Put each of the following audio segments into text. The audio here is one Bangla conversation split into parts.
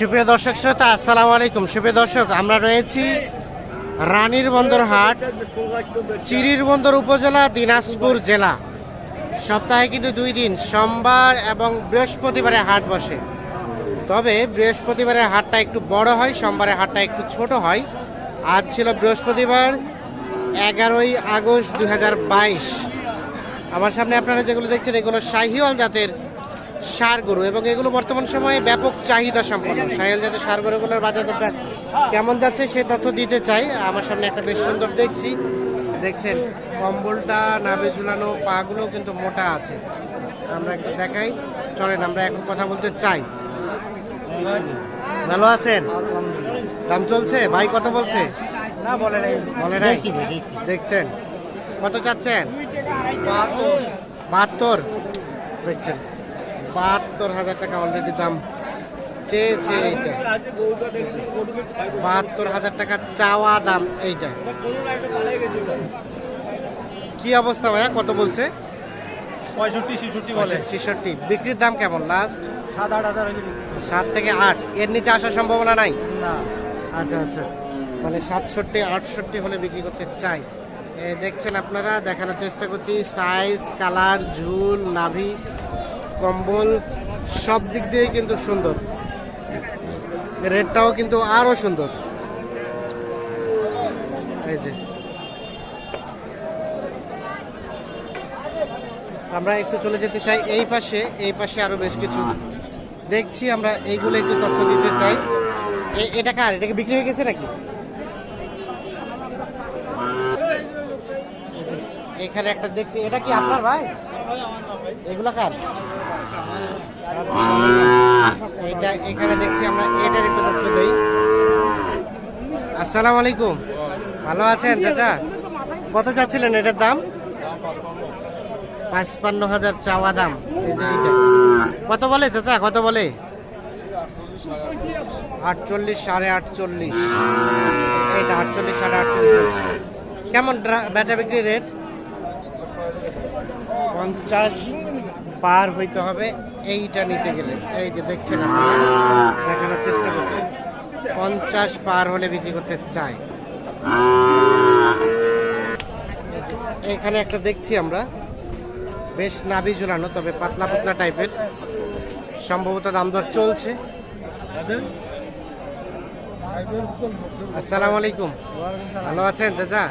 সুপ্রিয় দর্শক শ্রোতা, আসসালামু আলাইকুম। সুপ্রিয় দর্শক, আমরা রয়েছি রানীর বন্দর হাট, চিরির বন্দর উপজেলা, দিনাজপুর জেলা। সপ্তাহে কিন্তু 2 দিন, সোমবার এবং বৃহস্পতিবারে হাট বসে। তবে বৃহস্পতিবারে হাটটা একটু বড় হয়, সোমবারে হাটটা একটু ছোট হয়। আজ ছিল বৃহস্পতিবার 11ই আগস্ট 2022। আমার সামনে আপনারা যেগুলো দেখছেন এগুলো শাহিওয়াল জাতের ষাঁড় গরু, এবং এগুলো বর্তমান সময়ে ব্যাপক চাহিদা সম্পন্ন। শাহিওয়াল জাতের ষাঁড় গরুগুলোর বাজার দরটা কেমন যাচ্ছে সে তথ্য দিতে চাই। আমার সামনে একটা বেশ সুন্দর দেখছেন কম্বলটা নাভি ঝুলানো, পাগুলো কিন্তু মোটা আছে। আমরা একটু দেখাই, চলেন আমরা এখন কথা বলতে চাই। ভালো আছেন? দাম চলছে? ভাই কত বলছে? না বলে নাই। দেখছেন কত চাচ্ছেন? 72। দেখছেন 72,000 টাকা অলরেডি দাম চেয়েছে। এইটা 72,000 টাকা চাওয়া দাম। এইটা কি অবস্থা ভাইয়া? কত বলছে? 65-66 বলে। 66। বিক্রির দাম কেমন? লাস্ট 7-8 হাজার। 7 থেকে 8, এর নিচে আসার সম্ভাবনা নাই? না। আচ্ছা আচ্ছা, মানে 67-68 হলে বিক্রি করতে চাই। দেখছেন আপনারা, দেখানোর চেষ্টা করছি। সাইজ, কালার, ঝুল, নাভি, কম্বল সব দিক দিয়ে কিন্তু সুন্দর। রেটটাও কিন্তু আরো সুন্দর। এই যে আমরা একটু চলে যেতে চাই এই পাশে আরো বেশ কিছু দেখছি আমরা, এইগুলো একটু তথ্য দিতে চাই। এটা কার? এটাকে বিক্রি হয়ে গেছে নাকি? এখানে একটা দেখছি, এটা কি আপনার ভাই? এগুলা কার? এটা এখানে দেখছি আমরা, এটার একটু তথ্য দেই। আসসালামু আলাইকুম, ভালো আছেন চাচা? কত চাচ্ছিলেন এটার দাম? 55,000 চাওয়া দাম। এই যে এইটা কত বলে চাচা? কত বলে? 48, 48.5। এইটা 48, 48.5। কেমন বেচা বিক্রি রেট? 50 পার হইতে হবে এইটা নিতে গেলে। এই যে দেখছেন আপনারা, দেখানোর চেষ্টা করছেন 50 পার হলে বিক্রি করতে চাই। এখানে একটা দেখছি আমরা, বেশ নাভি ঝুলানো, তবে পাতলা পাতলা টাইপের, সম্ভবত দাম দর চলছে। আসসালামু আলাইকুম, ভালো আছেন চাচা?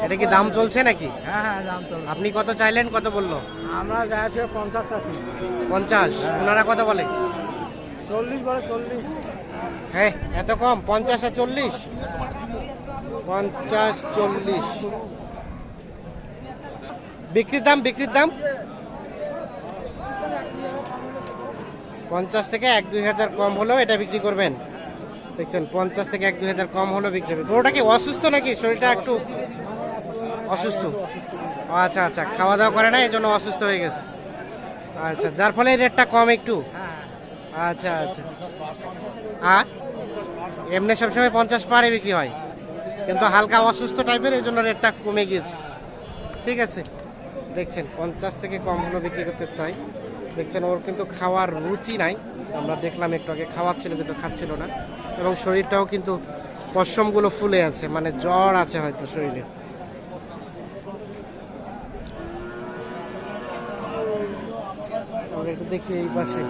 এটা কি দাম চলছে নাকি? হ্যাঁ, দাম চলছে। আপনি কত চাইলেন? কত বললো? আমরা যাচ্ছি 50 চাচ্ছি। 50। ওনারা কত বলে? 40 বলে। 40। হ্যাঁ, এত কম? 50 আর 40? 50, 40 বিক্রির দাম। 50 থেকে 1-2 হাজার কম হলেও এটা বিক্রি করবেন। দেখছেন 50 থেকে 1-2 হাজার কম হলেও বিক্রি করবেন। ওটা কি অসুস্থ নাকি? শরীরটা একটু অসুস্থ? আচ্ছা আচ্ছা, খাওয়া দাওয়া করে না, এই জন্য অসুস্থ হয়ে গেছে। আচ্ছা, যার ফলে রেটটা কম একটু। আচ্ছা আচ্ছা, আর এমনি সবসময় 50 পারে বিক্রি হয়, কিন্তু হালকা অসুস্থ টাইপের, এই জন্য রেটটা কমে গিয়েছে। ঠিক আছে, দেখছেন 50 থেকে কম হলো বিক্রি করতে চাই। দেখছেন ওর কিন্তু খাওয়ার রুচি নাই, আমরা দেখলাম একটু আগে খাওয়াচ্ছিল কিন্তু খাচ্ছিল না, এবং শরীরটাও কিন্তু পশমগুলো ফুলে আছে, মানে জ্বর আছে হয়তো শরীরে। আমরা একটু দেখি এই পাশে,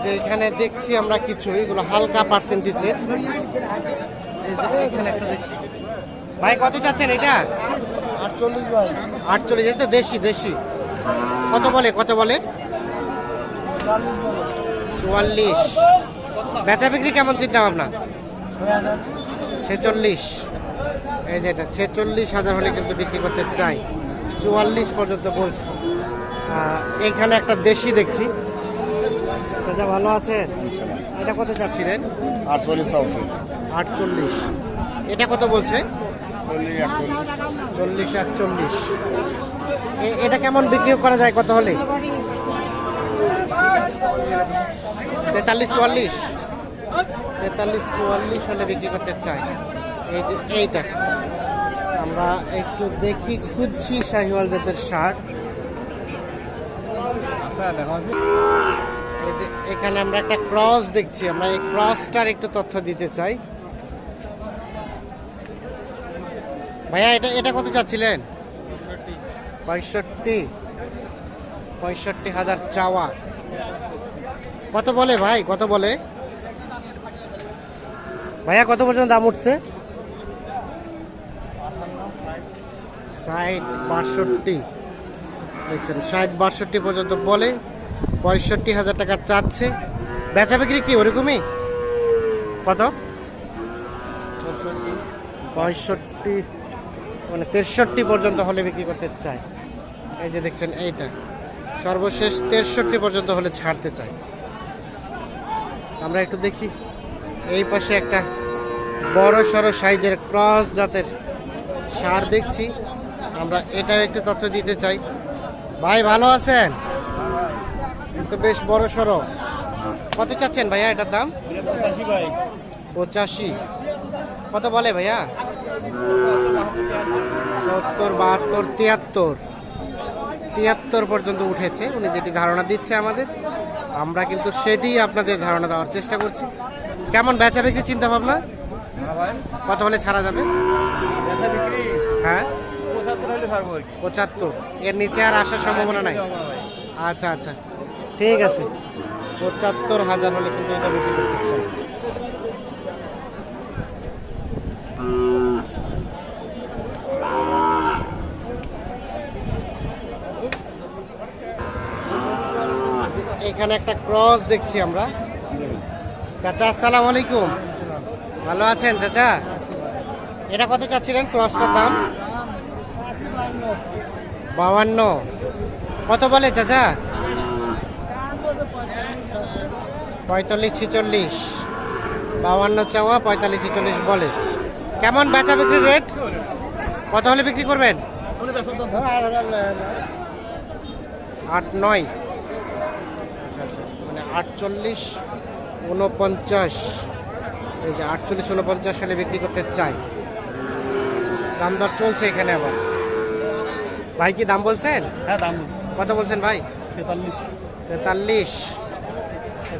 যে এখানে দেখছি আমরা কিছু, এগুলো হালকা পার্সেন্টেজের। এখানে একটা দেখছি। ভাই কত চাচ্ছেন এটা? 48 ভাই। 48। এটা তো দেশি। কত বলে? 44। বেচা বিক্রি কেমন চিন্তা ভাবনা? 46। এই যে এটা 46,000 হলে কিন্তু বিক্রি করতে চাই। 44 পর্যন্ত বলছি। এখানে একটা দেশি দেখছি। দাদা ভালো আছে? এটা কত চাচ্ছিলেন? 48। এটা কত বলছে? 40, 48। এটা কেমন বিক্রি করা যায়? কত হলে? 43, 44। 43, 44 হলে বিক্রি করতে চাই। এই যে এইটা আমরা একটু দেখি, খুঁজছি শাহিওয়াল জাতের ষাঁড়। এই যে এখানে আমরা একটা ক্রস দেখছি, আমরা এই ক্রসটার একটু তথ্য দিতে চাই। ভাইয়া এটা এটা কত চাচ্ছিলেন? 65,000 চাওয়া। কত বলে ভাই, কত বলে ভাইয়া, কত পর্যন্ত দাম উঠছে? 60-62 দেখছেন, 60-62 পর্যন্ত বলে। 65,000 টাকা চাচ্ছে। বেচা বিক্রি কি ওরকমই? কত? 65 মানে 63 পর্যন্ত হলে বিক্রি করতে চায়। এই যে দেখছেন এইটা সর্বশেষ 63 পর্যন্ত হলে ছাড়তে চায়। আমরা একটু দেখি, এই পাশে একটা বড় সড়ো সাইজের ক্রস জাতের ষাঁড় দেখছি, আমরা এটাও একটু তথ্য দিতে চাই। ভাই ভালো আছেন? তো বেশ বড় সড়ো। কত চাচ্ছেন ভাইয়া এটার দাম? 85। কত বলে ভাইয়া? 70, 72, 73 পর্যন্ত উঠেছে উনি যেটি ধারণা দিচ্ছে আমাদের। আমরা কিন্তু সেটি আপনাদের ধারণা দেওয়ার চেষ্টা করছি। কেমন বেচা বিক্রি চিন্তা ভাবনা? কত হলে ছাড়া যাবে? হ্যাঁ 75, এর নিচে আর আসার সম্ভাবনা নাই। আচ্ছা আচ্ছা ঠিক আছে, 75,000 হলে কিন্তু এটা বিক্রি করতে চাই। এখানে একটা ক্রস দেখছি আমরা। চাচা আসসালামু আলাইকুম, ভালো আছেন চাচা? এটা কত চাচ্ছিলেন ক্রসটার দাম? 52। কত বলে চাচা? 45-46, 52 চাওয়া, 45-46 বলে। কেমন বেচা বিক্রির রেট? কত হলে বিক্রি করবেন? 8-9, মানে 48-49, এই যে 48-49 সালে বিক্রি করতে চাই। দাম দর চলছে এখানে আবার। ভাই কি দাম বলছেন? হ্যাঁ দাম কত বলছেন ভাই? 43।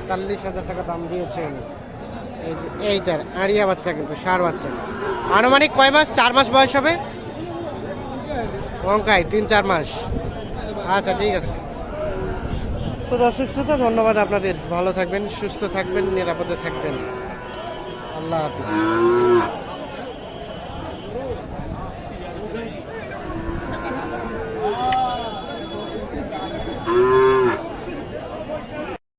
43,000 টাকা দাম দিয়েছে উনি। এই যে এইটার আড়িয়া বাচ্চা, কিন্তু ষাঁড় বাচ্চা। আনুমানিক কয় মাস? 4 মাস বয়স হবে অঙ্কায়, 3-4 মাস। আচ্ছা ঠিক আছে। তো দর্শক শ্রোতা, ধন্যবাদ আপনাদের। ভালো থাকবেন, সুস্থ থাকবেন, নিরাপদে থাকবেন। আল্লাহ হাফিজ।